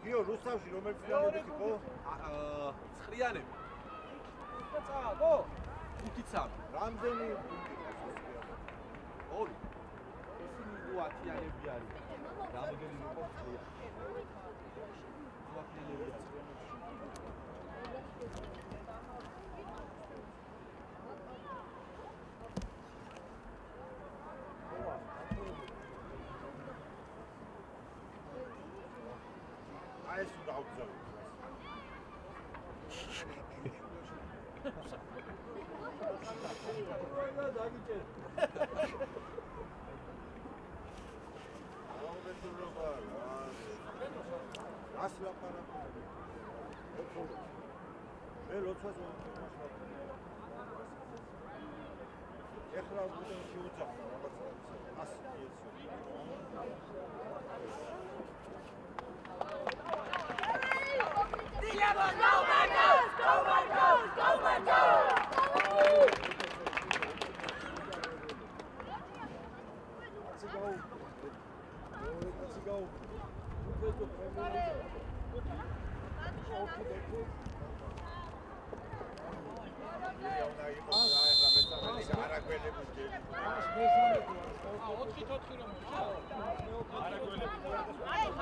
გიო რუსთავში რომელიც ფინალები იყო? ცხრიანები. წააგო? 5-3. რამდენი პუნქტი ყავს? ორი. ისინი უათიანები არის. რამოდენი იყო ცხრია. უათიანები არის. ეს უნდა აუგზავნო. დაგიჭერ. აუგზავნობა. ასე ლაპარაკობ. მე როცას ეხლა უკვე შეუძახ რაღაცა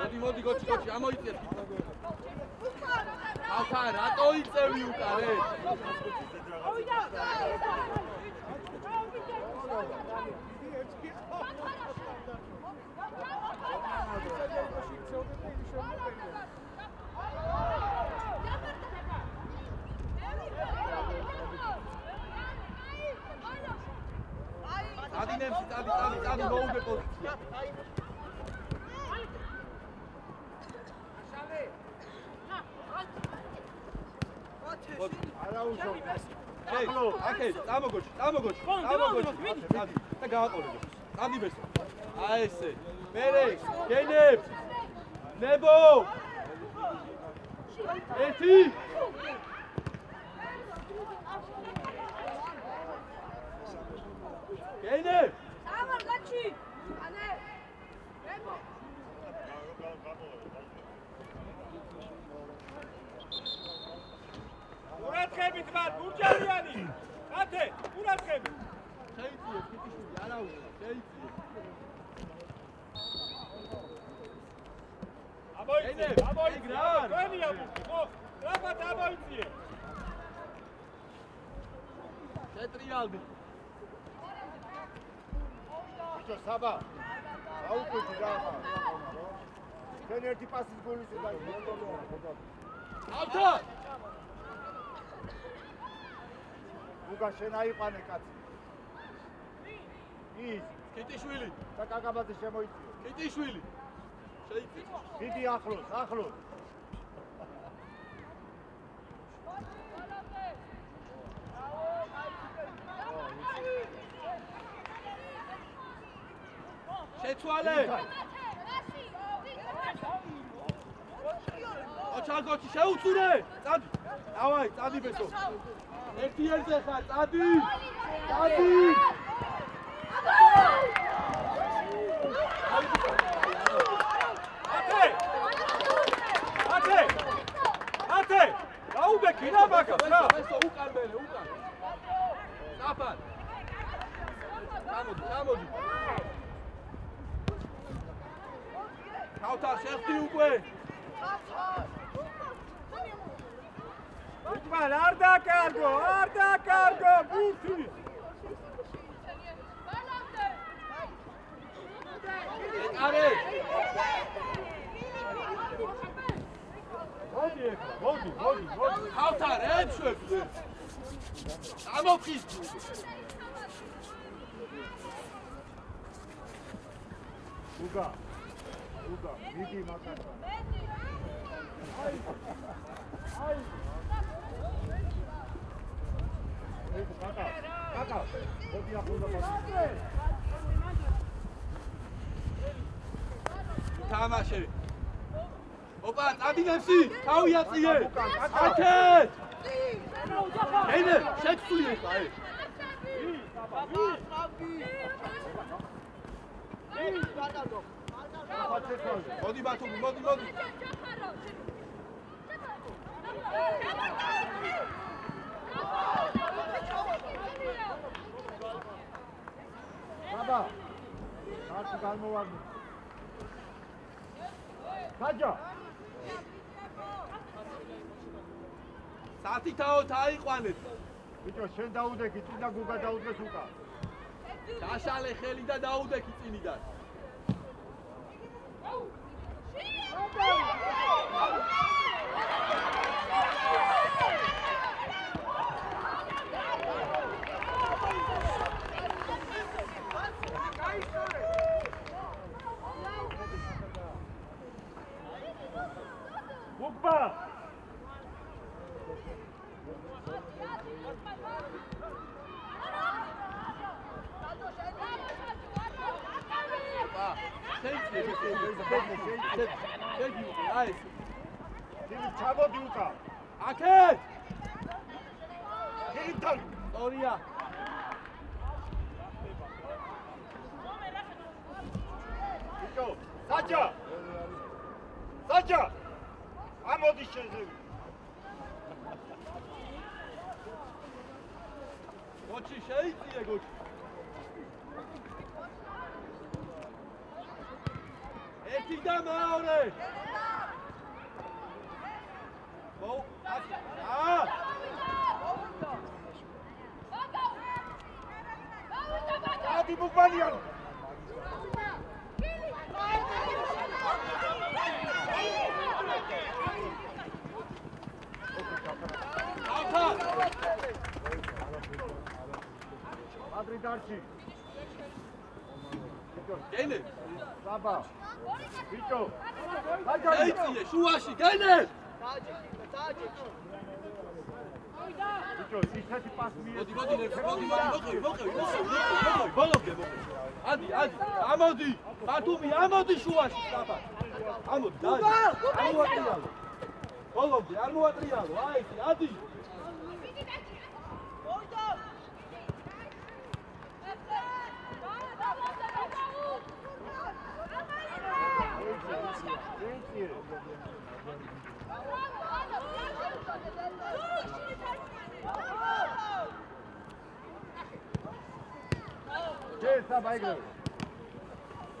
ასე მოდი გოჩი ამოიწერ ხალხა რატო იწევი უკარე Adi მოუგე პოზიცია. არაუშავ. ახლო, აკეთ, წამოგოჩი. და გააყოლე. ადი ბესო. აი ესე. მერე, გენებ. ნებო. ერთი. გენებ. Gachi! Ane! Remo! ურაცხებით ვარ, გურჯალიანი! ათე, ურაცხებით! შეიძლება, კიტიშვილი, არა უნდა, შეიძლება. ამოიწიე, თქვენი ამბობი, ხო? რაბათ ამოიწიე! შეტრიალდი. საბა აუკვეთი რა ჩვენ ერთი პასის გოლის და ავთა უგა შენ აიყვანე კაცი ის კიტიშვილი და კაკაბაძე შემოიწიო კიტიშვილი შეიძლება დიდი ახლოს შეცვალე ოჩალგოჩი შეუწურე წადი დავაი წადი ბესო ერთი ერთზე ხარ წადი ათე დაუბექი რა მაგას რა ბესო უკან საფარ გამოდი Kautar შეხტი უკვე. უკმან არ დაკარგო, ბურთი. არე. მოდი. Kautar ეცვებს. ამოფხის. უგა, მიდი მაგათა. აი. კაკა. მოდი ახლა პასი. თამაში. ოპა, წადინებში, თავი აწიე. აკეთ. ეინე, შეცვლი ხა, აი. მოდი ბათუმი, მოდი. ბაბა არც გამოვარდი გაჯა სათითაო დაიყვანეთ. ბიჭო შენ დაუდექი წინა გუგა დაუდგეს უკა დაშალე ხელი და დაუდექი წინიდან. გუგბა ჩაბოდი უკა აკეთ! გირითან სწორია. ბიჭო საჯა ამოდი შენზე გოჩი შეიწიე გოჩი. ერთი და მეორე. ადი ბუგბანიან ადრი დარჩი გენე საბა ბიჭო შეიწიე შუაში გენე. ბიჭო ისეთი პასი მოდი ბოლომდე. ადი ამოდი ბათუმი ამოდი შუაში საბა. ამოდი ამოატრიალო ბოლომდე არ მოატრიალო აი ეს ადი. საბა იგრე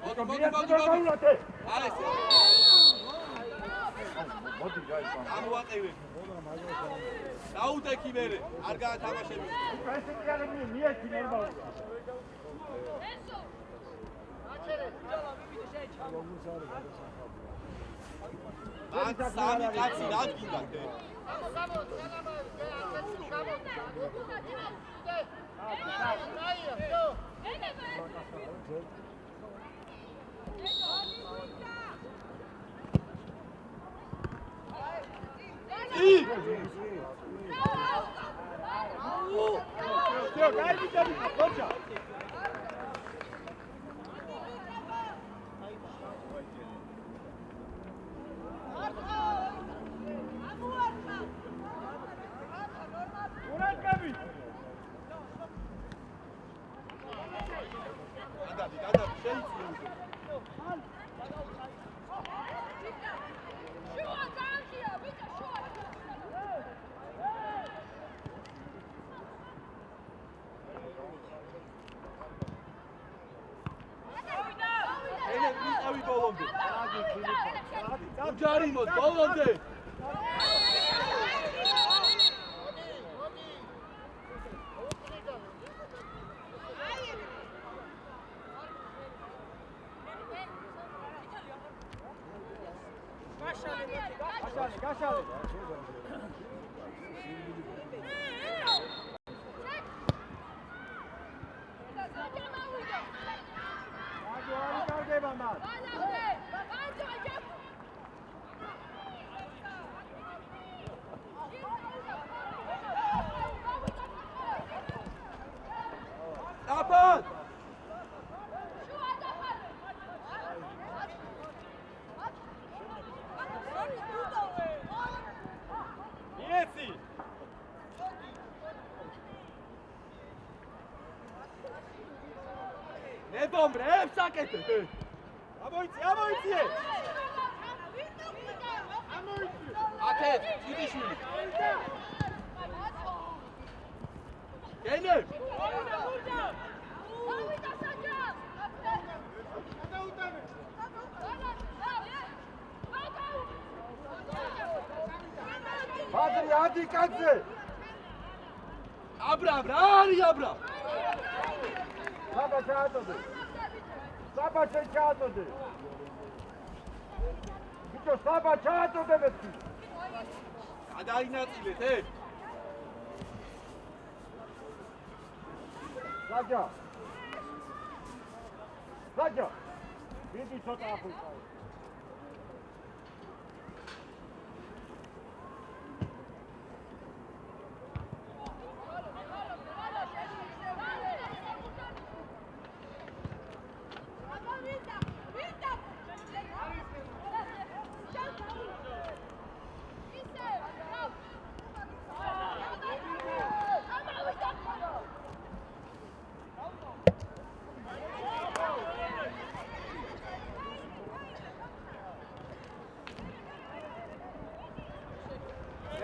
მოდი აი ეს მოდი გაი ამოაყევე დაუდექი მერე არ გაათამაშები. ეს კი მიეცი ნორმალურად ან სამი კაცი რა გინდა დე. უჯარიმოს ბოლომდე. გაშალე. ნებომბრებს აკეთებ. ამოიწიე! აკეთ, ძიძიშვილი. გენე! ბადრი ადი კაცზე. აბრამ, რა არის აბრამ? საბა ჩააწოდე. საბა ჩააწოდე. ბიჭო საბა ჩააწოდე მეთქი. გადაინაწილეთ, საჯა. საჯა. დიდი ცოტა ახლა.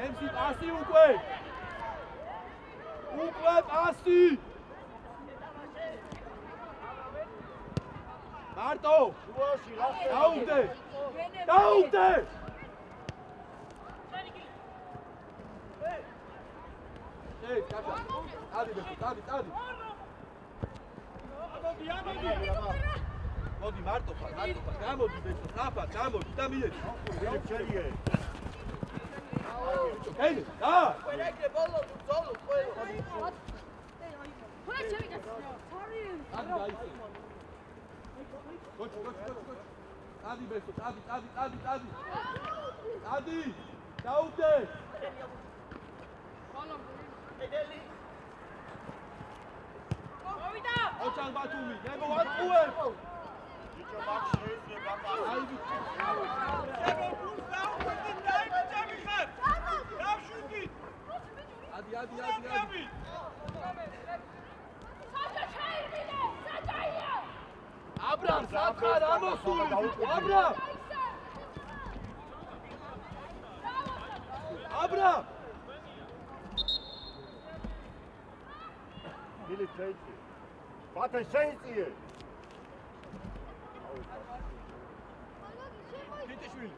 ემსი პასი უკვე პასი მარტო დაუდე ეი კაცო ადი მოდი მარტო ხარ გამოდი ბეჭო საფა გამოდი და მიედი შეიე. ჰეი და Koç. Hadi Mesut, hadi. Hadi. Davde. Oçan Batumi, nebo wat uwe. Hadi. Abram, Sakar, Amosul. Abram. Bili çayçı. Batın şeyciye. Kiteşvili.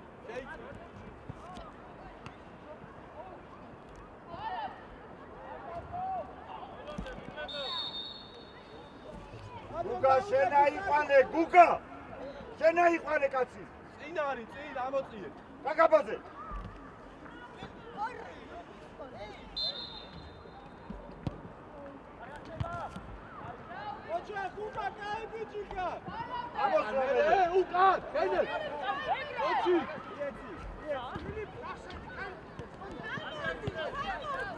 Guga შენა იყვანე, Guga. შენა იყვანე კაცი. წინ არის, ამოწიე. კაკაბაზე. ოჩა Guga გაიბიჭიკა. ამოწრე. უკან, გენე. ოჩი.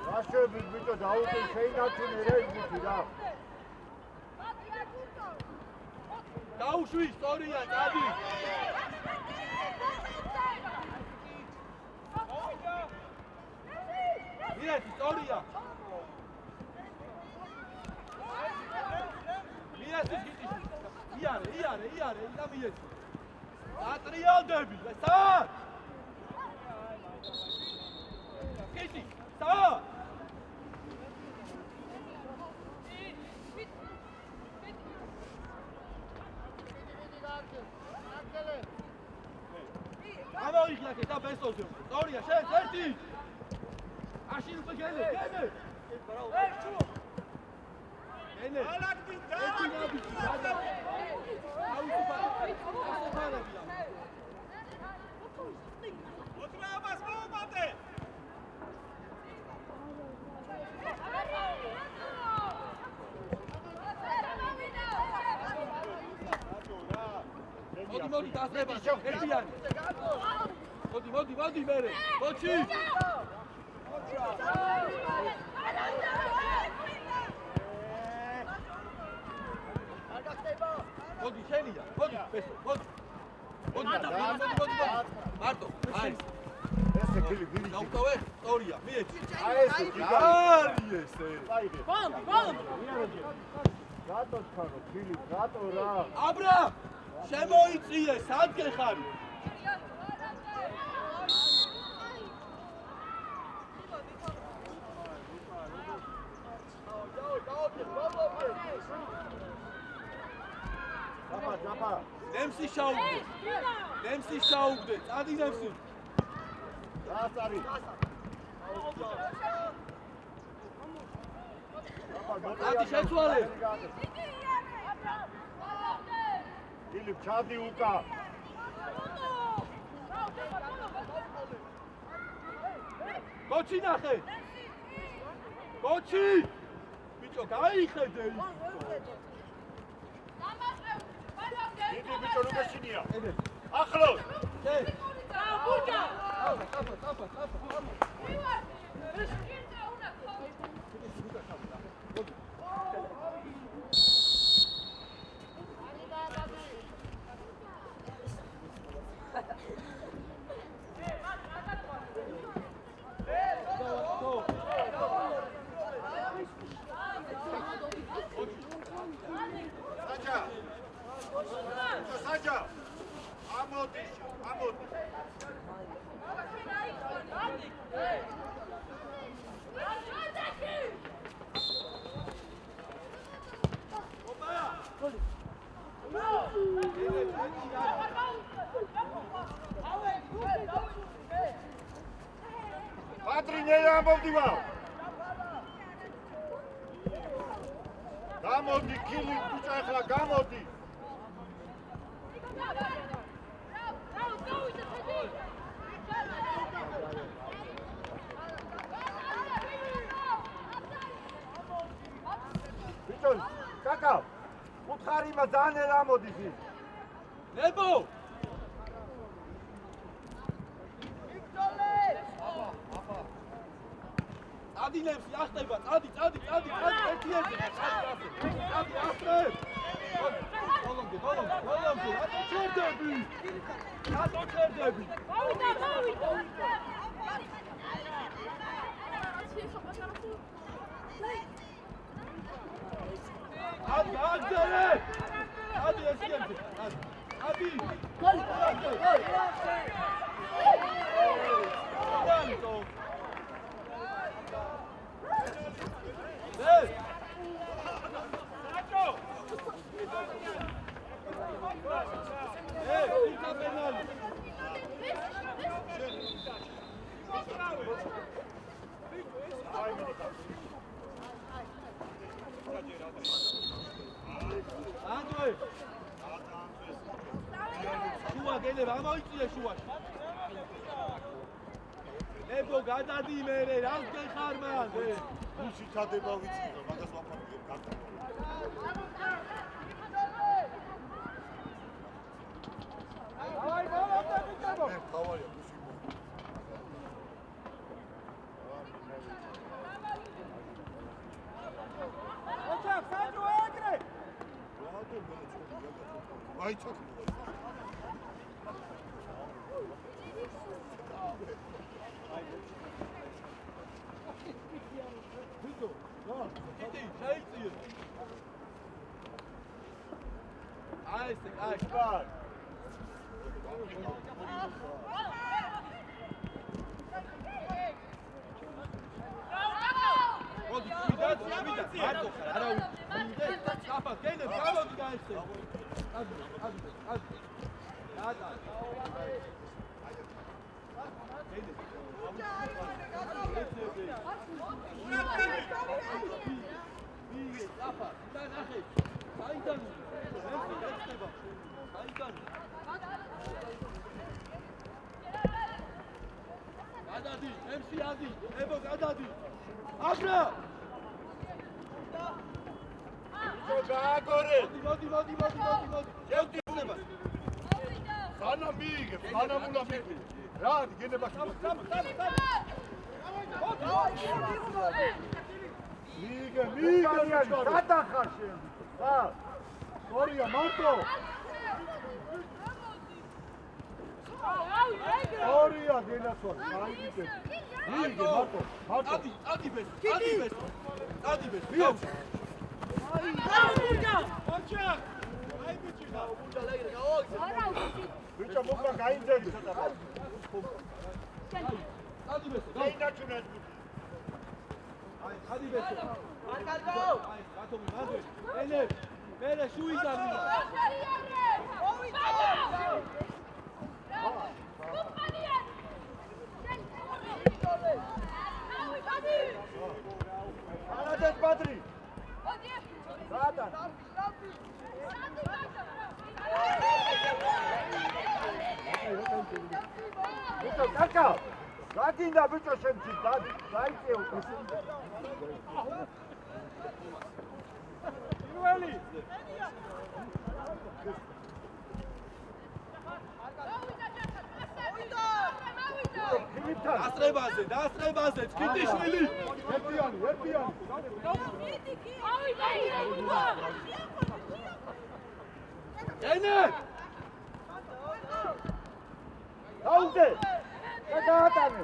ვაშები ბიჭო დაუყი შეინაცუნე რა იბუთი რა. დაუშვი ისტორია, წადი. მიერთ ისტორია. მიერთ ისტორია. იარე, და მიერთ. ატრიალდები, სად? კეთი, სად? ამოიღლაკე და ბესოზე. სწორია, შენ ერთი. აშინ უკვე გენე. გენე. ალაკდი და. ოტრაბას მოუმატე. მოდი დასება ერთიანი. მოდი მერე. მოჩი. მოდი შენია. მოდი ბესო. მოდი. მარტო. აი. ესე გილი. დაუტოვე სწორია. მიეცი. აი ესე გიგა. არის ესე. ბოლო. რატო ხარო, გილი, რატო რა? აბრა. შემოიწიე, სად გეხარი? Japa. ნემსი შაუგდე. ნემსი შაუგდე. წადი ნემსი. Rastari. წადი შეცვალე. Filip ჩადი უკა. გოჩი ნახე. გოჩი. ბიჭო, გაიხედე. დიდი ბიჭო რუგეშინია. ახლოს. შე. ბურჯა. Saja. Amodish. Patrineia amodiva. Gamodi kili bicsa ახლა gamodi. Bicho, kakao. Utkari ma ძალიან რა მოდის ის. ნებო. წადი ნემსი, ახტება, წადი, ერთი. წადი, ახტე. ბოლომდე, რატო ჩერდები? მოვიდა. აგდერე! ადი ესიენზე. ადი. გოლ. ანდრე. შუა გელება, ამოიწია შუაში. ნებო გადადი მერე, რას გეხარ მანდ? გულში ჩადება ვიცი, მაგას ვაფარებ გაკეთე. დავაი, მოვიდა ბიჭო. ხავარია გულში. ოჩა, საჯო ეგრე. აი ჩოქი. ბიჭო, დიდი შეიწიე. აი ეს, აი. ბარ. მოდი, ვიდა. მარტო ხარ, არა ვიდე. კაფა, გენე, გამოდი გაიხსე. ადი. დადა. გენე. ვიდე, კაფა, და ნახე. საიდან? ეხება. საიდან? გადადი, ემსი ადი, ებო გადადი. აბრა! გააგორე. მოდი. ერთი ხდება. ხანა მიიგებ, ხანა უნდა მიიღე. რა, გენება. მიიგე. გადახარ შენ. ხა. სორია, მარტო. სორია, გენასვარ. აიგიდე. მიიგე, მარტო. ადი ბეს. ვიო. ოჩა! აი ბიჭი ბიჭო მოგმა გაიძები ცოტა. Hadi Beso. აი ნაჩუნად. Hadi Beso. Ay, Gatomi, hadi. Elif. Böyle şu izledim. Молодец, Батри. Задан. Бычо, кака? Гатинда бычо შემცი, დაიწე უკვე. პირველი დასწრებაზე, ჩკიტიშვილი. ერთიანი. ენე! დაუძე. და გაატანე.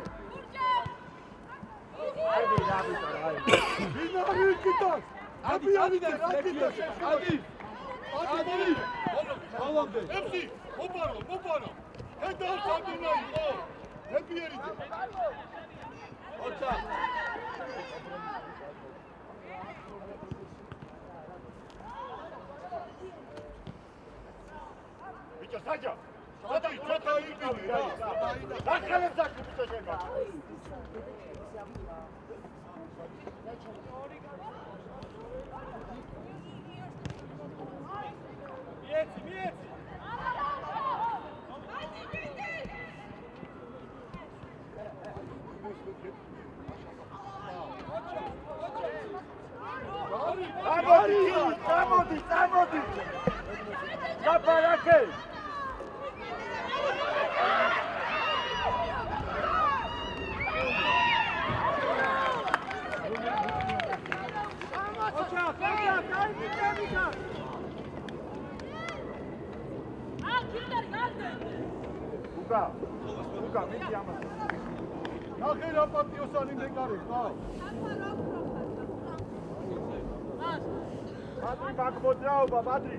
აიდი, დაბიტა, აი. ვინარი კიტოს? Hadi. Olamdı. Hepsi, moparo. Hedar kadına o. Hep yerinde. Orta. Bicho, saca. Çota iyi biliyor. Bakalım saklı bir şey var. მიეცი Გამოდი. გაპარაკე. Luka, მიდი ამას. ნახე რა პატიოსანი მეკარე, ხა? Πατρί, πακμοντράωπα, Πατρί.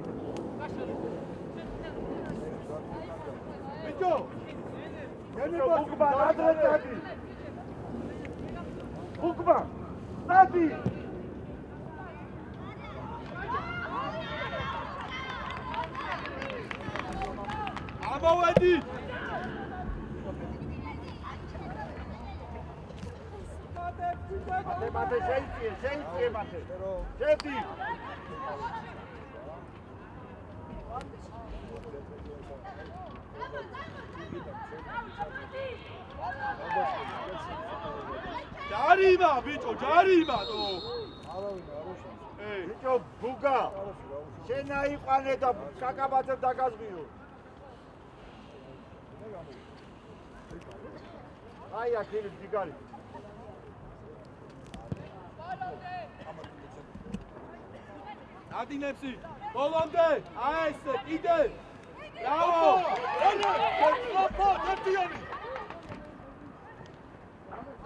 Μητσό. Μπούκμα, άντρε, Τάτι. Μπούκμα, Τάτι. Αμოვέντη. Μάτε, ζέιτσιε, μάτε. Ζέιτσιε. ჯარიმა, ბიჭო, ჯარიმა თო. ბიჭო, ბუგა. შენ აიყვანე და კაკაბაძებ დაგაზღიო. აი აქ ის ძიგარი. ადინებში, ბოლომდე, აი ესე, კიდე. ბრავო! ოპა, ერთიანი.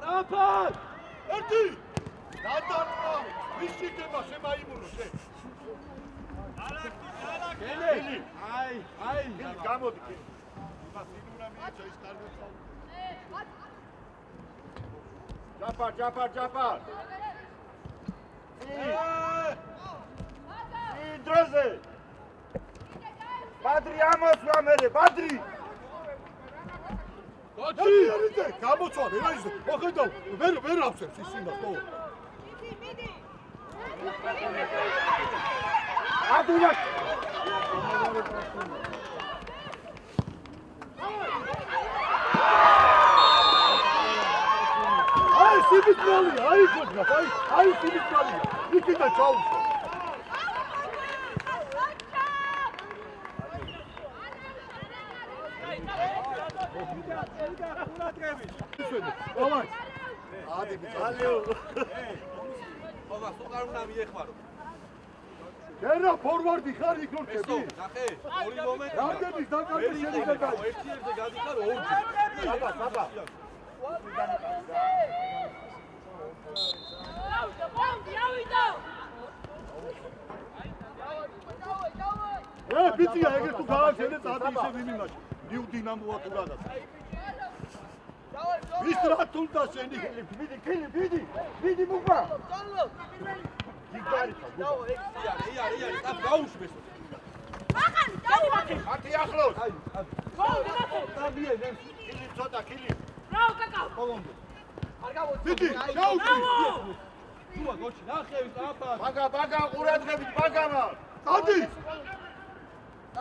რაფად! ერთი! დადანყა! ვიშიტება შემაიმუნო შენ. გელი! აი! გამოდი კი. იმას იდურა მიეცა ის კარგად. ჯაფარ. დროზე. ბადრი ამოსვა მერე, ბადრი! გოჩი! გამოცვა რა ის? ოხედავ, ვერ ავსებს ის იმას, ხო? მიდი. ადულა. აი სიბიტმალი, აი გოგნა, აი სიბიტმალი. იქიდან ჩაუშვა. დავაი. ადი ბიჭო. ობა, სულ უნდა მიეხმარო. ერა ფორვარდი ხარ იქ რომ ესო, ხები? ნახე, ორი მომენტი. რამდენი დაკარგე შეიძლება? ერთი ერთზე გადიხარ ორჯერ. საბა. ბიჭია, ეგრე თუ გააჩენე წადი ისე ვინიმაში. ნიუ დინამოა თუ რაღაც. ვის რა თუნდა შენი? ბიდი მუქა. გიგარი. დაო ექსი არის, აბ გაუშვეს. ახალი, დავიბაქე. ათი ახლოს. აი, დაბიე, კილი ცოტა, კილი. რაო, კაკა. კოლომბო. ბიდი, გაუჩი. თუა გოჩი, ნახევი, აფა. ბაგა, ყურადღებით, ბაგამა. წადი.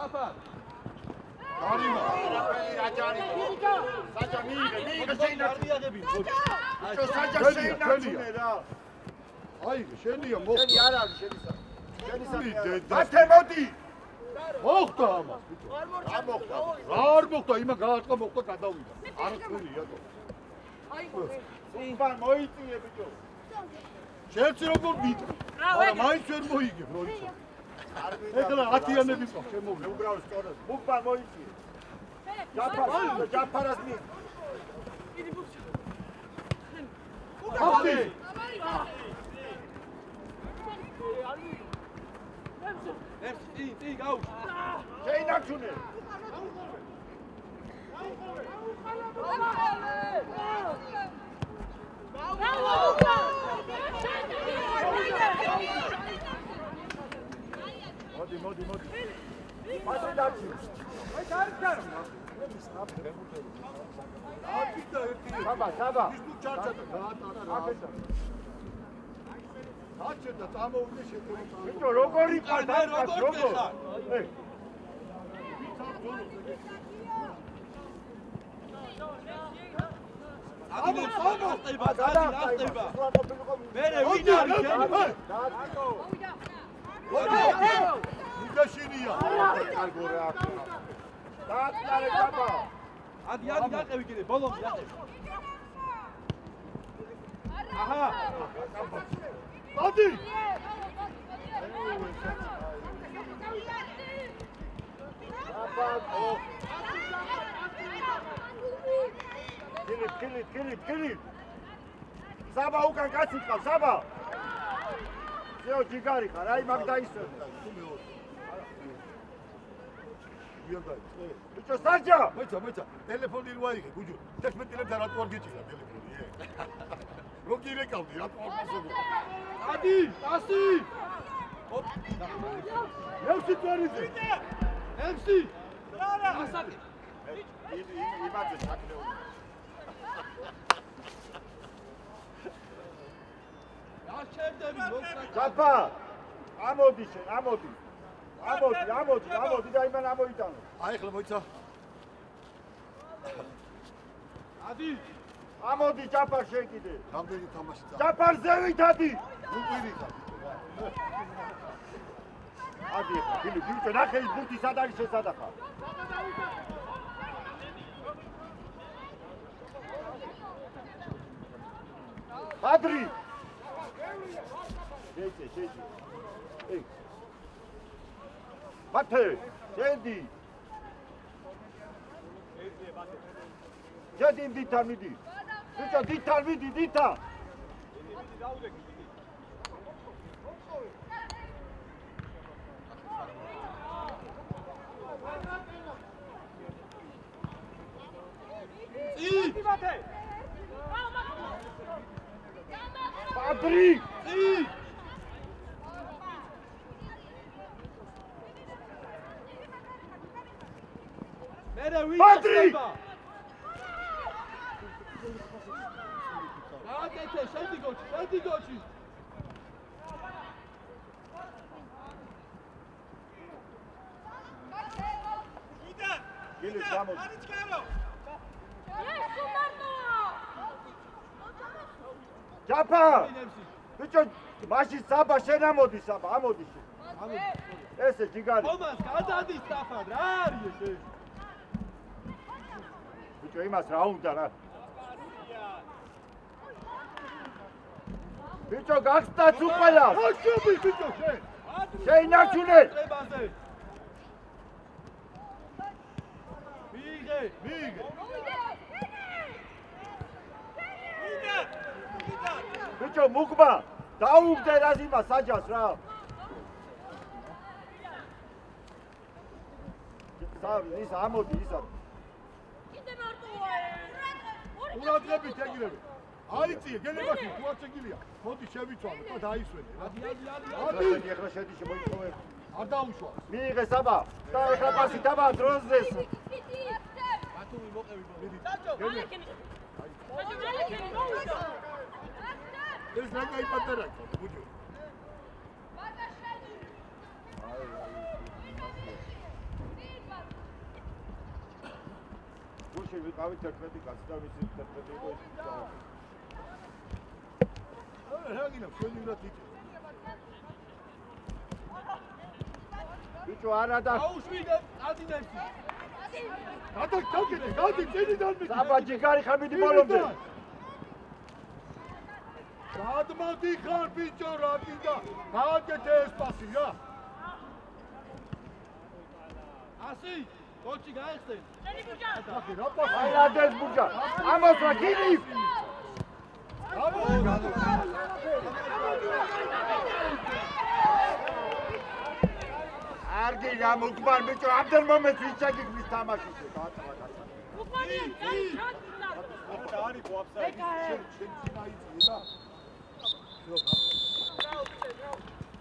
აფა. არიმა. რაჯარი. საჯა მიიღე, შეინა. არიაღები. ჩო საჯა შეინა რა. აი, შენია მოხდა. შენი არ არის, შენისა. მათე მოდი. მოხდა ამას. არ მოხდა. არ მოხდა, იმა გაარტყა მოხდა გადავიდა. არ ხურია თო. აი, უბრალოდ მოიწიე ბიჭო. შენც როგორ ვიტყვი? არა, მაინც ვერ მოიგებ, როიცა. ეხლა 10-იანები ყავს, შემოვიდა. უბრალოდ სწორად. უბრალოდ მოიწიე. ჯაფარას მი. აფი. ი გაუ. შეინარჩუნე. მოდი. მაშინ დარჩი. საბა. ის თუ ჩარჩადა, გაატარა რა. აჩერდა წამოვიდე შეკრება. ბიჭო, როგორ იყარ და როგორ? ატება. მერე ვინ არის შენ? მიგაშინია. კარგო რა. დააწარე გაბა. ადი გაყევი კიდე, ბოლომდე გაყევი. აჰა. ადი. კილი. საბა უკან კაცი ყავს, საბა. ზეო ჯიგარი ხარ, აი მაგ დაისვენ. ბიჭო, საჯა. მოიცა. ტელეფონი რო აიღე, გუჯო. 11 წელს რა თუ არ გიჭირა ტელეფონი, როგორ ირეკავდი, რა თუ არ მოსოგო. ადი, ასი. ევსი თვარიძე. ევსი. რა. ასაკი. იმაძე ჩაკრეო. აჩერდები, მოხდა. ჯაფა. ამოდი შენ, ამოდი და იმან ამოიტანო. აი ხლა მოიცა. ადი. ამოდი ჯაფარ შენ კიდე. რამდენი თამაში წა. ჯაფარ ზევით ადი. უყვირი ხარ. ადი ხა, ბიჭო, ნახე ის ბურთი სად არის შესადახა. ადრი. შეიჭე. ეი. ბათე, შედი. შედი დითან მიდი. ბიჭო, დითან მიდი, დითან. ი! ბათე. ადრი. ი! მერე ვინ ხდება? გააკეთე, შედი გოჩი. გილი გამოდი. ჯაფა. ბიჭო, მაშინ საბა შენ ამოდი, ამოდი შენ. ესე ჯიგარი. თომას გადადის საფად, რა არის ეს? ბიჭო, იმას რა უნდა რა. ბიჭო, გახსნათ უყველა. აჩუბი ბიჭო შენ. შეინარჩუნე. ტრებაზე. მიიღე. ბიჭო, მუგმა, დაუგდე რაზიმა საჯას რა. ის ამოდი ისა. კიდე მარტოა. ყურადღებით ეგრევე. აიწიე, გელებაში თუ არ შეგილია. მოდი შევიცვალო და დაისვენე. ადი. ადი, ეხლა შედი შემოიწოვე. არ დაუშვა. მიიღე საბა. და ეხლა პასი დაბა დროზდეს. ბათუმი მოყევი. ეს ნაკაი პატარა იყო, ბუჯო. გუშინ ვიყავით 11 კაცი და ვიცი 11 იყო ის. რა გინდა, ჩვენი რა თვითონ. ბიჭო არა და აუშვიდე, ადინებს. გადი, წინიდან მე. საბა ჯიგარი ხამიდი ბოლომდე. გადმოდი ხარ ბიჭო რა გინდა. გააკეთე ეს პასი რა. ასი, კოჩი გაიხსენ. ახი რა პასი. აი რადეს ბუჯა. ამას რა გინი? არგი გამოგბარ ბიჭო, ამდენ მომენტს ის ჩაგიგვის თამაშის. არის ყოფსა. შენ წინაიწიე და.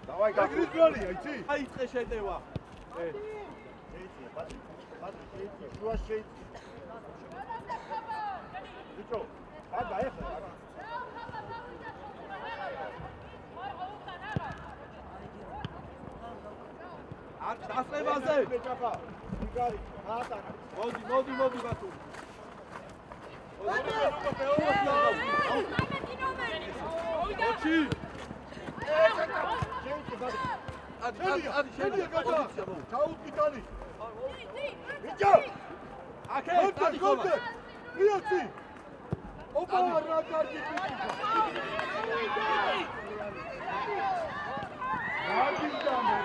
დავაი გაგრიზვალია, იცი? აი წე შეტევა. შეიწია, ბატონო შეიწია, შუა შეიწია. ბიჭო, გადა ეხლა. არ დასწრებაზე. ბიჭაფა, იგარი, გაატარა. მოდი ბათუმი. კოჩი. ადი, შენია გადა. ჩაუდგიტალი. ბიჭო, აკე, გოლდე, გოლდე. მიოცი. ოპა რა კარგი ბიჭი. რა გინდა მე.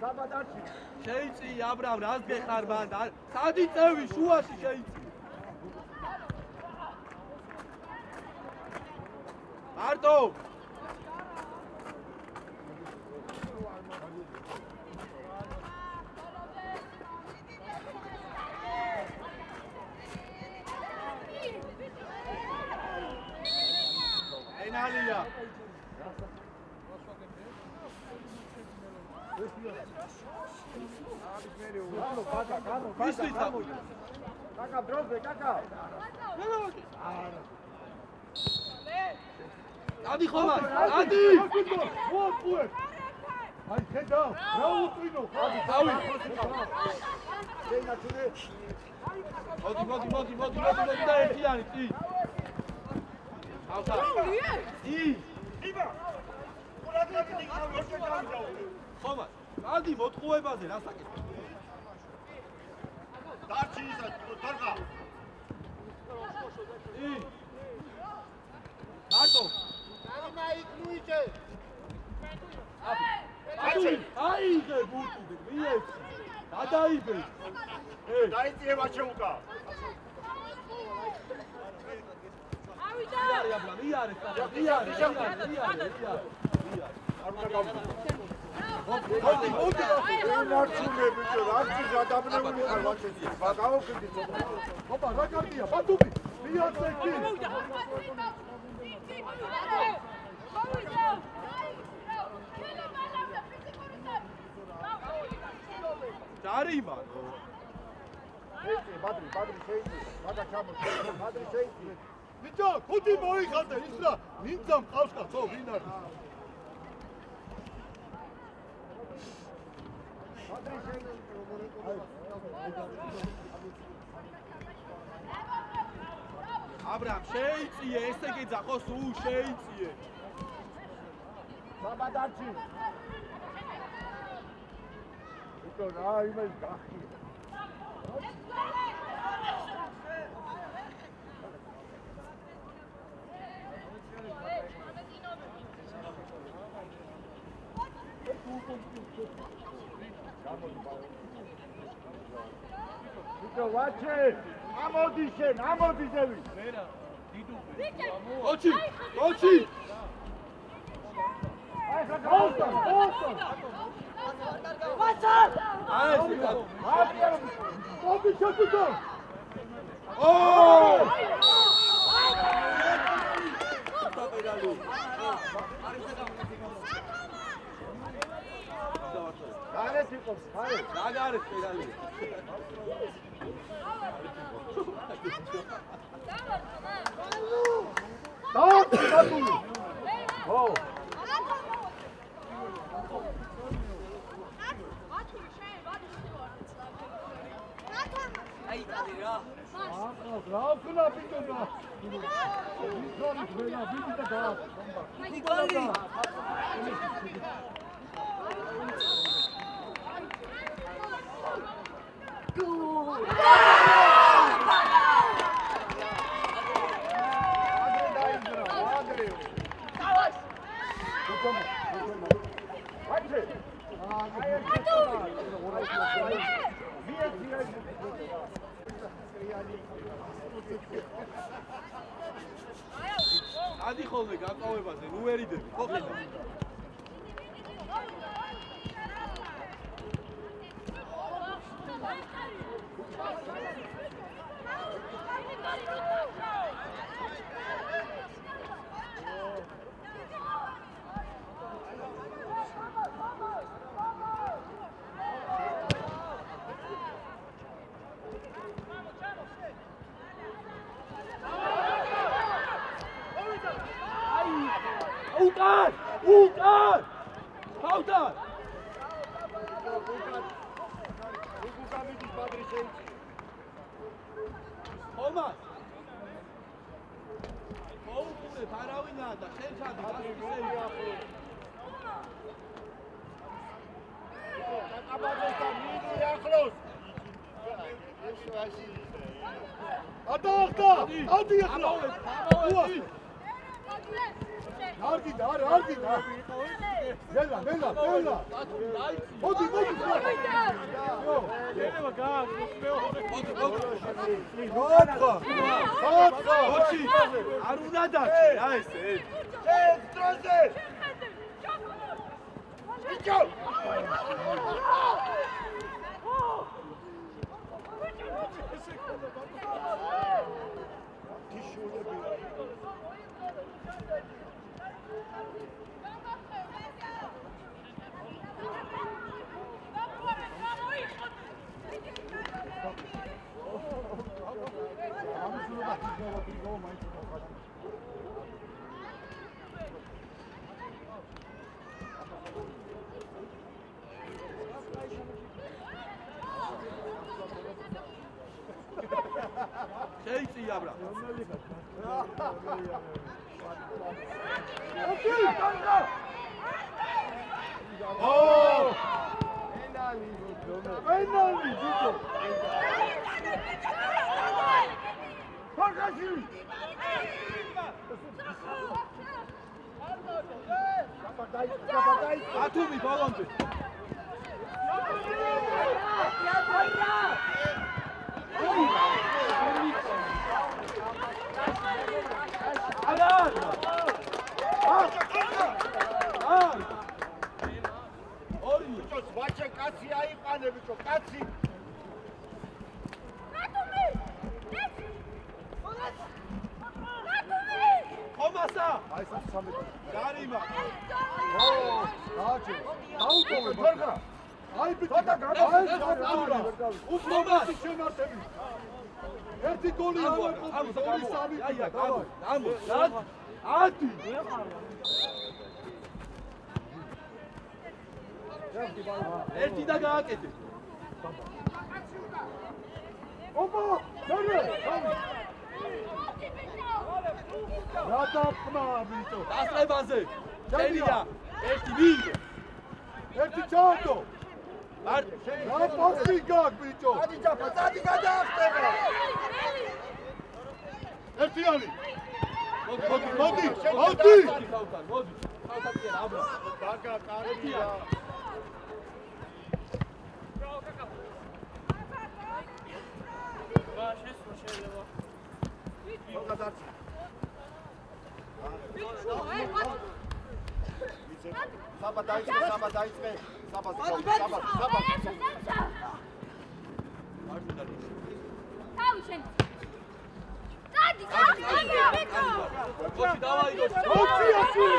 საბადარში შეიწია აბრამ, რას გეხარ მან? სადი წევი შუაში შეიწია. მარტო. ენალია. კაკა დროზე, კაკა. ადი ხომა, ადი. მოაკვე. აი ხედავ, რა უწვინო, ხადი, თავი. შეინაცვლე. მოდი და ერთიანი წი. ავსა. ი. იბა. ყურადღებით იქ ვერ შეგავიდაო. ხომა, ადი მოტყუებაზე რა საკეთე? დარჩი ისა, დარღა. ი. მარტო. აიღე ბუტი, მიეცი. გადაიბე. დაიწიე მაჩეუკა. იარე აბლა, იარე. მოდი. ნარჩუნე ბიჭო, არჩი გადაბნეული ხარ ვაჩეცი. გავუქდი ცოტა. ოპა, რა კარგია, ბათუმი. მიოცე კი. ჯარიმა. ბადრი შეიწია. ბადა ჩამოშე. ბადრი შეიწია. ბიჭო, ხუთი მოიხადე, ის რა, ნინძა მყავს კაცო, ვინ არის? ბადრი შეიწია. აბრამ შეიწიე, ესე გეძახო სულ შეიწიე. საბადარჩი. ბიჭო, რა იმეს გახია. ბიჭო, ვაჩე. ამოდი შენ, ამოდი ზევი. ოჩი, ოჩი. ოხტა. აი, ოპი შეტიკო. ო! გარეთ იყოს, გარეთ. რა გარეთ პედალი? დააწყვეტილი. ო. რა ვქნა ბიჭო და ისორი ვენა ბიჭო და ნიკოლი ადი ხოლმე გაკავებაზე, ნუ ერიდები, ხო ხედავ? უკან! უკან! ხავდა! უკამიდის ბადრი შეიცი. ხომას! მოუყურებ, არავინაა და შენ ჩადი, დაკაბადეს და მიდი ახლოს. ატახტა! ადი ახლა! არგიდა, არგიდა. მელა. მოდი. შეიძლება გააკეთოს მეორე. ხოთხო. ოჩი! არ უნდა დარჩე, რა ესე? ეს დროზე. ბიჭო! შეიწია ბრა. პენალი ბიჭო. ფარკაში. გაბადაი. ათუმი ბალონზე. ვაჩე კაცი აიყანე ბიჭო, კაცი. ხომასა! აი ეს სამეთო. გარიმა! გააჩე. დაუტოვე ფარკა. აი ბიჭო და გააჩე. უფრო მას! შემართები. ერთი გოლი ავაყოფს, ორი სამი. აი, ამო. ადი! ერთი და გააკეთე. ოპა, მერე, რა დაფნა ბიჭო. დასწრებაზე. შენია. ერთი ვინდო. ერთი ჩაატო. მარტ რა პასი გაქვს ბიჭო. ადი ჯაფა, დადი გადაახტება. ერთიანი. მოდი. მოდი. მოდი. ხავთია აბრა. ბაგა კარგია. მოგა დარჩი. საბა დაიწყე. გოჩი დავაიგო. გოჩი ასული.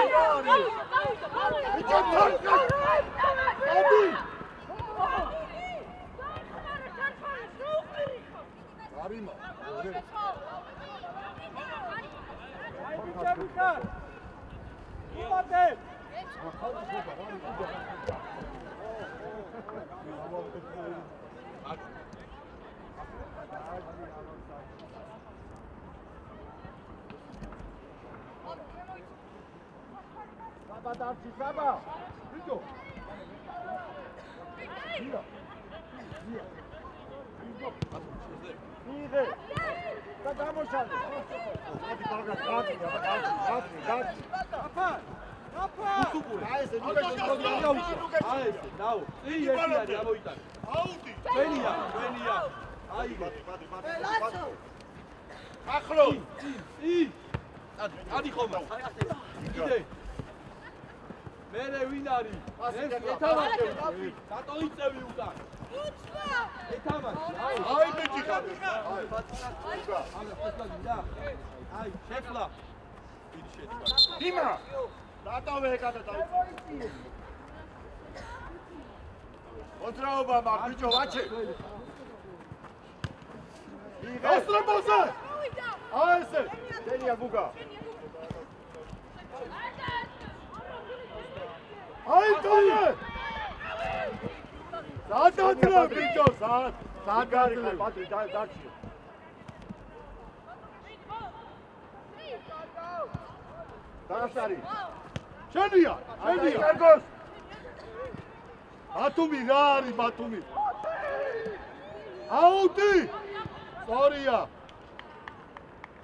არიმა. საბა დარჩი, საბა. ვიდო. მიღე. და გამოშალე. ადი ბაგა დადი. აესე ნიკაში აესე დაუ. ერთი არის ამოიტანე. აუტი. ჩვენია. აიგო. ახლო. ადი ხომა. იდე. მერე ვინ არის? ეთამაში. დატოიწევი უკან. ეთამაში. აი ბიჭი ხარ. აი, შეფლა. დიმა. დატოვე ეკადა დაიწყე. მოძრაობა მაგ ბიჭო ვაჩე. ასრებოზე. აესე. დენია ბუგა. აი თოე. სადადრა ბიჭო, საგარი ხარ პატრი დარჩი. დაგასარი. შენია. კარგოს. ბათუმი რა არის ბათუმი? აუტი. სწორია.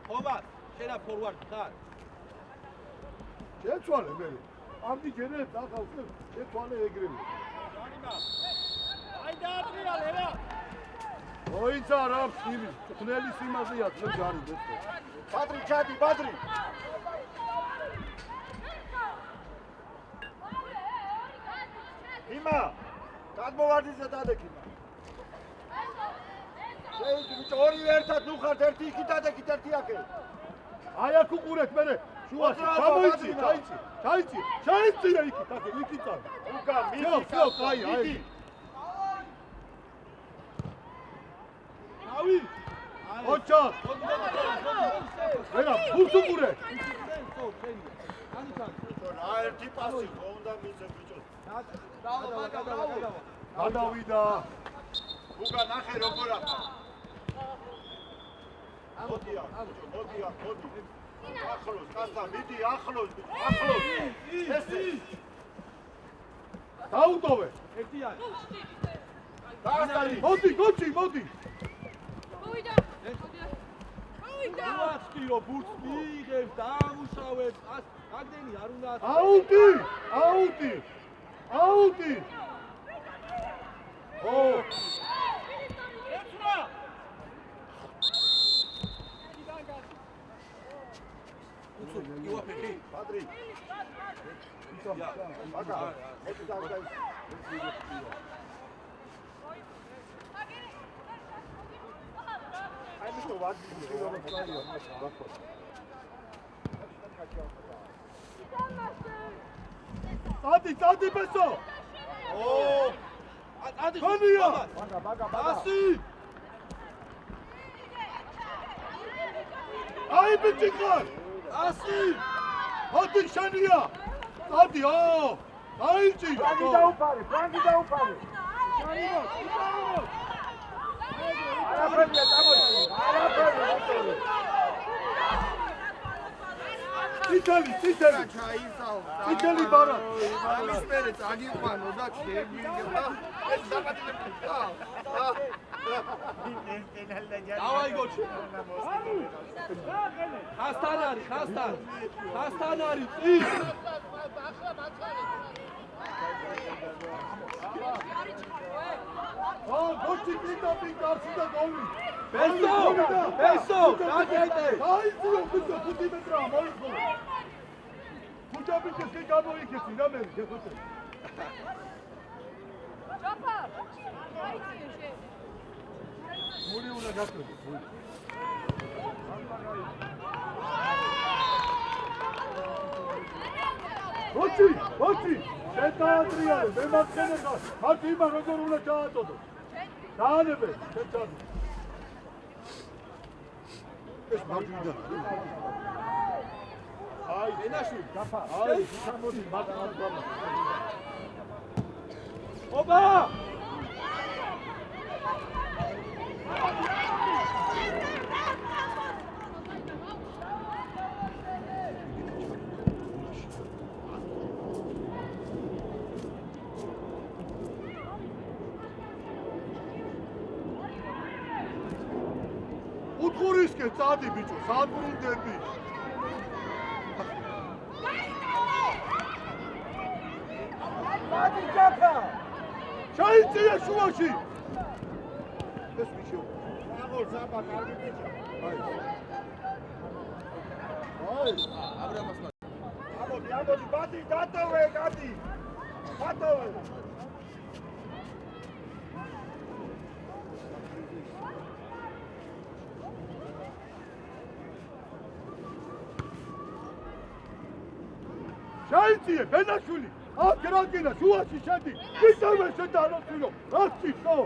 ხომა, შენა ფორვარდ ხარ. შეცვალე მე. ამდი ჯერე დახავს, შეცვალე ეგრევე. აი დაატრია ლერა. მოიცა რა ფილი, ხნელი სიმაზეა ძე ჯარი დეცო. პატრი ჩადი, პატრი. იმა, გადმოვარდიზე დადექიმა. შეიძლება ორივე ერთად ნუ ხართ, ერთი იქით დადექით, ერთი აქე. აი აქ უყურეთ მე შუაში, გამოიცი, ჩაიცი რა იქით, აქ იქით წავ. უკა, მიდი, აი. ავი. ოჩა. ვერა, ბურთუ ყურე. რა ერთი პასი ხო უნდა მისცე ბიჭო. გადავიდა. უკა ნახე როგორ ახლა. მოდია. ახლოს, კაცა, მიდი ახლოს. ესე. დაუტოვე. ერთი არის. დაასტარი. მოდი. უაცტიო ბურთს მიიღებს, დაამუშავებს, აკდენი არ უნდა. აუტი. ო. იუაფეთი. პატრი. აკა, ერთი დაასტარი. აი მითო ვადი რომ წავიდე ბაქო. დადი ბესო. ო! ადი ხონია. ბაგა. ასი! აი ბიჭი ხარ. ასი! მოდი შენია. დადი, დაიჭი. ფრანგი დაუფარე. არაფერია წამოდი. წითელი ბარა. იმალის მერე წაგიყვანო და შემიგება. ეს დაპატიმებდა. დავაიგო. ხასთან არის. წი. გოჩი პიტა პიკარსი და გოლი. ბესო, დაგეიტე. დაიწყო ბიჭო 5 მეტრა მოიხო. ხუჭაბიჭი კი გამოიქეცი რა მე შეხოთე. ჯაფა. აიწიე შე. მული უნდა გაწოდო. გოჩი, შეტაატრიალე, მე მაგხენერგა, მათ იმა როგორ უნდა ჩააწოდო. დაანებე, შეჭადო. ეს მაგიდანია. აი, ენაშვილი, გაფა. აი, სამოდი მაგალითად. ოპა! უთხურისკენ წადი ბიჭო, სად ბრუნდები? მადი ჯაფა. ჩაიწია შუაში. ეს ბიჭო. აგორ ზაბა კარგი ბიჭო. აი. ამოდი, ბადი, დატოვე, გადი. დატოვე. ჩაიწიე, ბენაშვილი. აგრაგინა შუაში შედი. ისევე შედაროთინო. რაცი ხო?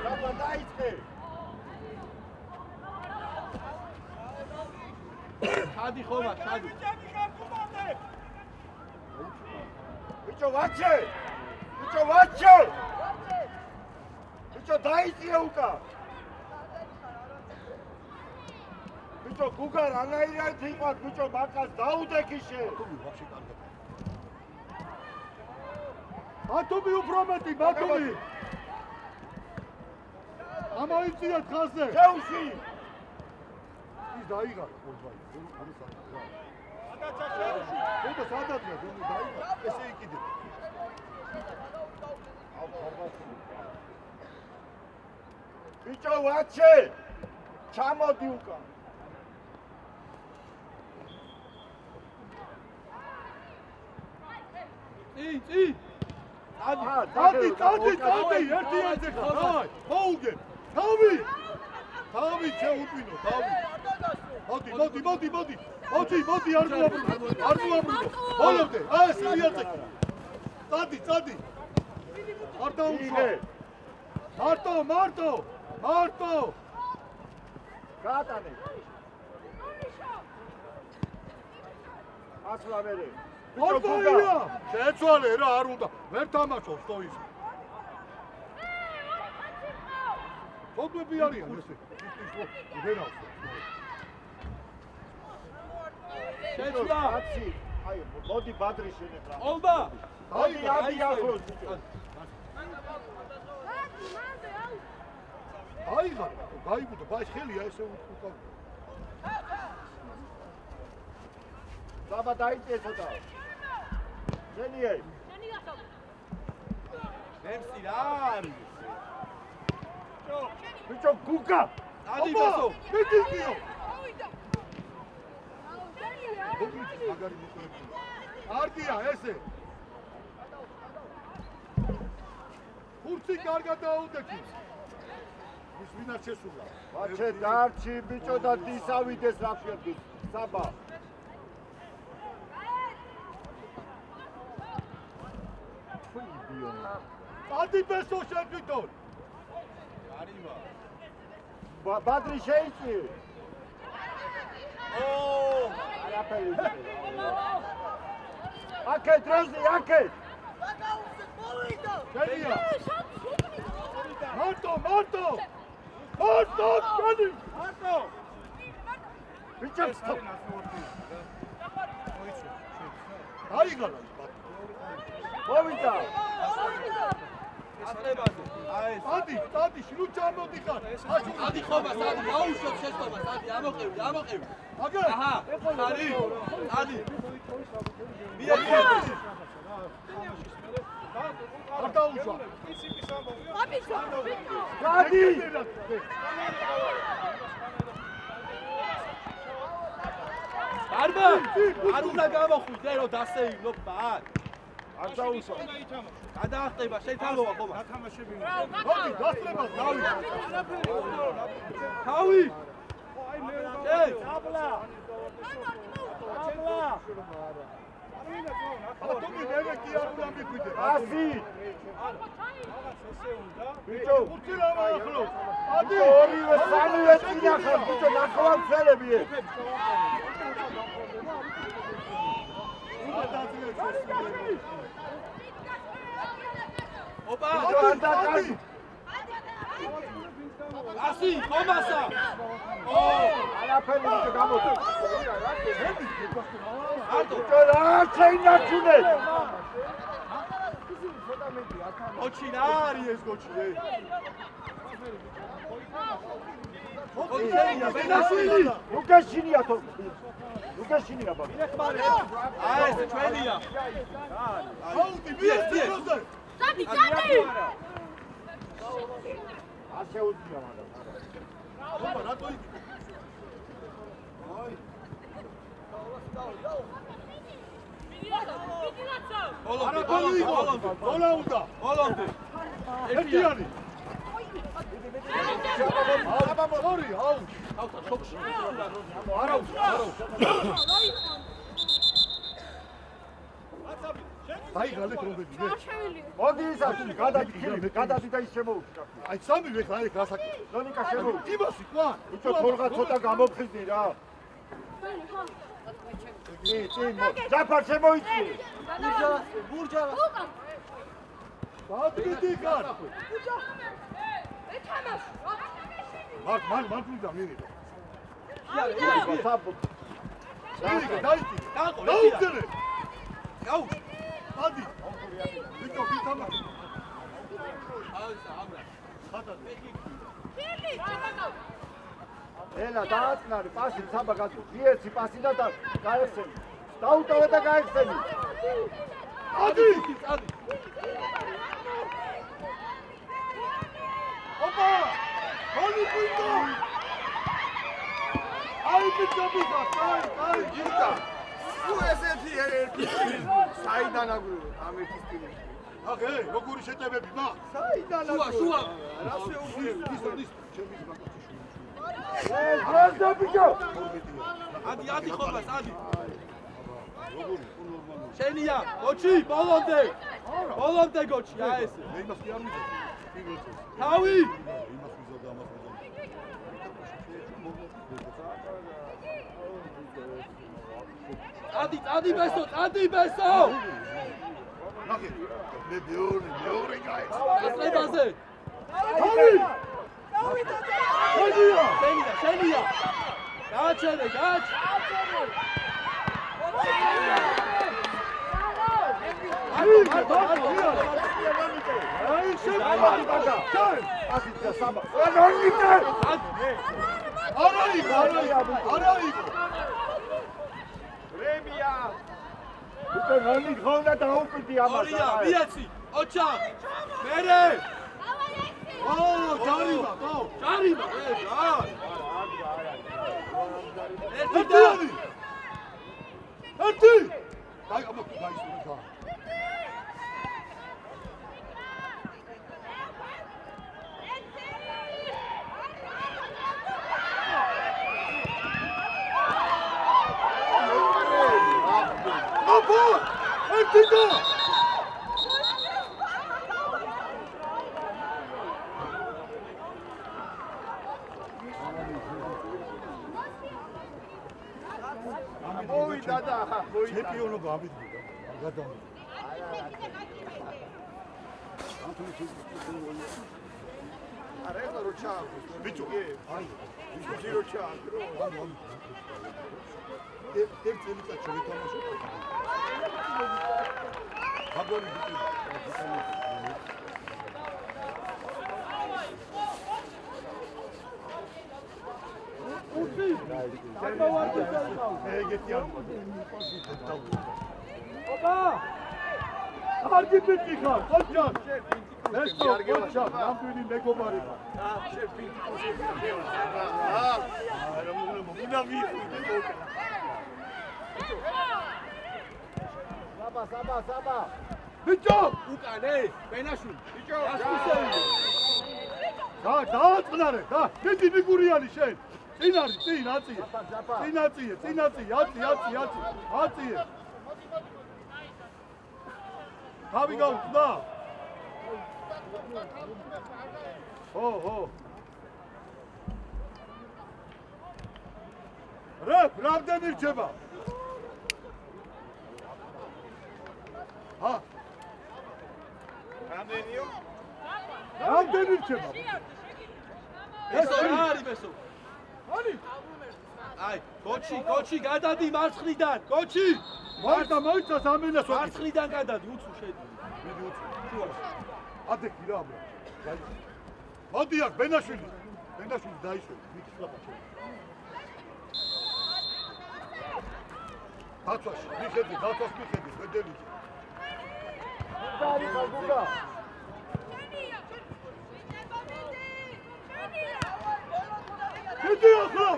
რაბა დაიწყე. ჩადი ხომა, ჩადი. ბიჭო ვაჩე. ბიჭო დაიწყე უკა. ბიჭო გუგა რანაირად იყავს ბიჭო მაგას დაუდექი შე. ათობი უფრო მეტი, ბატონი. ამოიწია ხაზე. შეუში. ის დაიღალა ყურბაი. ამის ახლა. გადაცა შეუში. ხოდა სადადია, დაიღალა. ესე იყიდე. ბიჭო ვაჩე. ჩამოდი უკა. წი. დადი, ერთიანზე ხარ. აი, მოუგე. თავი შეუპინო, თავი. მოდი, არ მოაბრუნო. ბოლომდე, აი ეს იაზე. წადი. არ დაუშვა. მარტო. გაატანე. ასლა მერე. ორბაია! შეეცვალე რა არ უნდა. ვერ თამაშობს თო ის. ფოთლები არიან ესე. ვერავს. შეცვლა. აი, მოდი ბადრი შენებ რა. ოლბა. აი ახლოს. აიღა, გაიგუდა, ბაის ხელია ესე უკავ. საბა დაიწე ცოტა. შენიე. მემსი რა არის? ბიჭო გუგა. დადი ბესო. მიდიდიო. არდია ესე. ხურცი კარგად დაუდექი. ის ვინა შესულა. ვაჩე დარჩი ბიჭო და დისავიდეს რა შედის. საბა. ადი ბესო შევიდონ. არიმა. ბადრი შეიწი. არაფერი. აკეთ როზი, აკეთ. შენია. მარტო. შენი. მარტო. ბიჭო აიღალა. მოვიდა. ასლებაზე. აი ეს. ადი, შნუ ჩამოდი ხარ. ადი ხომა, სადი, გაუშვოთ შეცდომა, სადი, ამოყევი. აგე. აჰა. არი. ადი. არ დაუშვა. აბიცო. გადი. არბა. არ უნდა გამოხვიდე რომ დასეილო ბარ. არ დაუშვა. გადაახტება შეითამოვა ხომა. მოდი, გასწრებას დავი. თავი. ეი. ატომი მე კი არ უნდა მიგვიდე. ასი. ბიჭო, ხუთი ლავა ახლო. ადი. ორივე სამივე წინა ხარ, ბიჭო, ნახევარ მცველები ეს. ოპა. ბიჭო, არ დაკარგი. ასი, ხომასა. არაფერი ბიჭო გამოდი. არტო. ბიჭო, რა შეინარჩუნე? ოჩი რა არის ეს გოჩი? ბენაშვილი, ლუკაშინია თო. ლუკაშინია ბაბა. აი ეს ჩვენია. აუტი, მიეცი როზე. წადი, წადი. ასე უდია მაგრამ. ოპა, რატო იგი? აი. ბოლომდე, ბოლომდე. გოლა უნდა. ბოლომდე. ერთიანი. აბა ორი, აუ. ავთა შოქში. არა აი გალეთ რომ ვიძე. მოდი ისეთი გადადი და ის შემოუჩა. აი სამივე ხა აი გასაკი. ლონიკა შემოუჩა. იმასი ყვა. ბიჭო თორღა ცოტა გამოფხიზდი რა. ჯაფარ შემოიწი. ბურჯალა. ბატრი კარ. ეთამაშ. მან უნდა მინიდო. საბუ. დაიჭი. დაყო, დაუწერე. აუ. ადი. ვიტო ვიტამა. აისა, აბრა. ხათა. ხილი, ჩაკაკო. ელა დააწნარი პასი საბა გაწუ. იეცი პასი და გაეხსენი. დაუტოვე და გაეხსენი. ადი. ადი. ოპა! ჰოლი პინტო! აი პინტო, აი, ირკა. თუ ესეთი ერთი საიდან აგროვე ამეთის ტიმი. აგე, როგორი შეტებები მა? საიდან შუა, შუა. რა შეუძლია? ის ჩემის ბაკაჩი. გროზდო ბიჭო. ადი, ადი ხომას, ადი. შენია, გოჩი, ბოლომდე. ბოლომდე გოჩი, აი ეს. მე იმას კი არ ვიზარდი. პირველ წელს. თავი. იმას ვიზარდა, ამას ვიზარდი. ადი ბესო, ადი ბესო. ნახე, მე მეორე გაი. გასწრებაზე. თავი! შენია. გააჩერე, გააჩ. აი, შემოვიდა. ასიცა საბა. ლონიკა. არა იყო. რემია. ბიჭო ნონი ხონდა დაუპიტი ამას. ორია, მიეცი. ოჩა. მერე. ჯარიმა, ჯარიმა, რა. ერთი. აი, აბა, გაისურვა. აბა, ერთი და მოვიდა და ჩემპიონობა ამიდგა. გადამი. არა ეს როჩა. ბიჭო, აი, ბიჭო როჩა. ერთ წელიწადში ვეთამაშე. აგონი ბიჭო. უცი. ეგეთი არ ოპა კარგი პიტი ხარ, ხოჯან. ესო, ხოჯან, ნამდვილი მეგობარი ხარ. საბა. ბიჭო! უკანე, ბენაშვილი. ბიჭო! დააწყნარე, და, მიდი მიგურიანი შენ. წინ არის, წინ, აწიე. წინაწიე, აწიე. თავი გაუწდა. ხო. რამდენი რჩება? რამდენი რჩება? ესო რა არის ესო? აი, კოჩი, გადადი მარცხნიდან, კოჩი! მოიცა სამენას ვაკი. მარცხნიდან გადადი, უცუ შედი. მიდი უცუ. ადექი რა აბა. მოდი აქ ბენაშვილი დაიშვე, მიქისლაფა შენ. დათვას მიხედი, ბედელი. გარი მაგუგა. მიდი ახლა.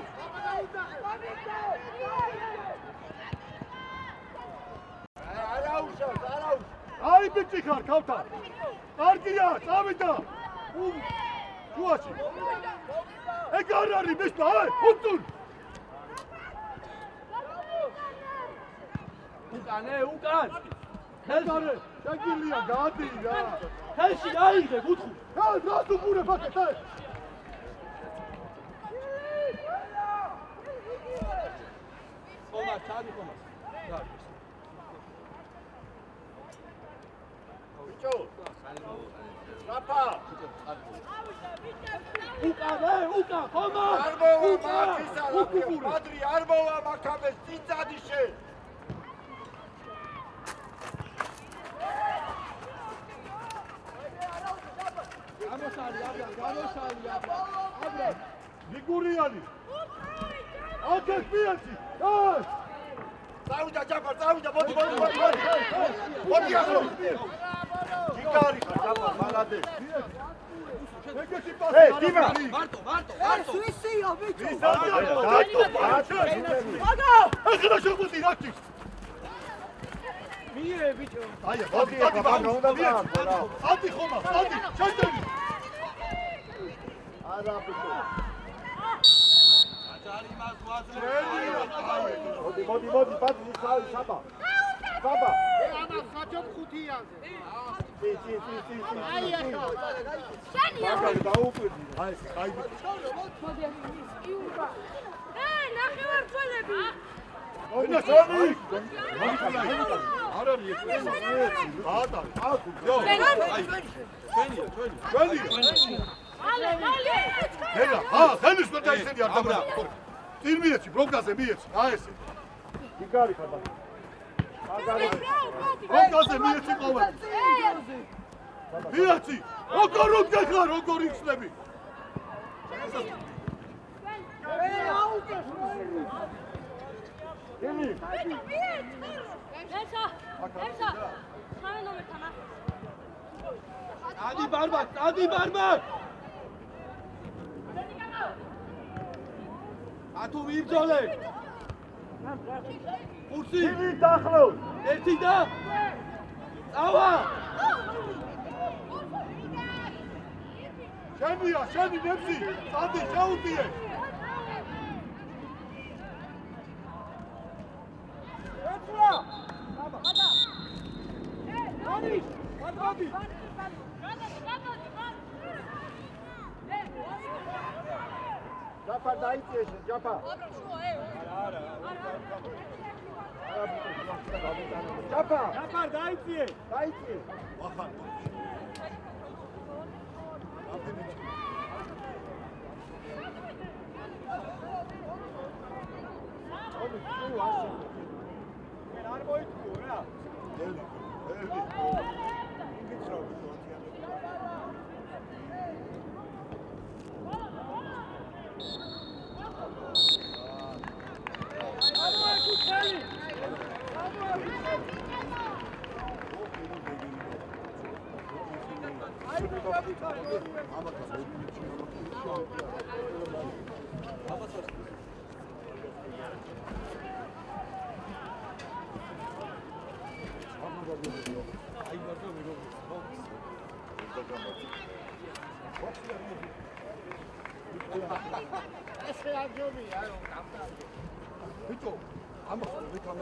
არაუშავს. აი ბიჭი ხარ, ქავთა. კარგია, წავიდა. შუაში. ეგ არ არის მისმა, აი, უწუნ. უკან. ხელდარე, შეგილია, გადი რა. ხელში აიღე, გუთხუ. რა თუ გურე ფაკეთ, აი. ხომას, ჩადი ხომას. ბიჭო. რაფა. უკან, ხომა. არბოვა მაგისა, პატრი არბოვა მაგამეს წიწადი შენ. გამოსალი აბა. მიგურიანი. აკეთ პიაცი. აი. წავიდა ჯაფარ, მოდი. მოდი ახლა. გიგარი ხარ, ჯაფარ, მალადე. ეგეთი ეი, პასი. დიმა. მარტო. სვისია ბიჭო. ახლა შეგვიდი რაკი. მიერე ბიჭო. აი, მოდი ახლა მაგა უნდა გააკეთო რა. ადი ხომა, შენდენი. არა ბიჭო. აჭარი მას ვაძლევ. მოდი, პატრი საბა. ამას საჭობ ხუთიანზე. წი. აი ახლა. მაგა დაუკვირდი. აი. ნახევარწოლები. ონა სონი. არ არის ეს. ადა. აკუ. ჩვენი. მალე. ელა, ხელის უნდა ისეთი არ დაბრა. წირმიეცი, ბროკაზე მიეცი. ესე. გიგარი ხარ ბატონო. ბროკაზე მიეცი ყოველ. მიეცი. როგორ იხსნები? გენი. ესა. ხარ ნომერთან. ადი ბარბა. ათუ ვიბრძოლე. კურსი. დიდი დახლოს. ერთი და. წავა. შენი ნებსი. წადი შეუტიე. ჯაფარ დაიწიე შენ, ჯაფარ. ჯაფარ დაიწიე. ახლა. არ მოიწვიო რა. ელი. ბიჭო, ამას მე თამა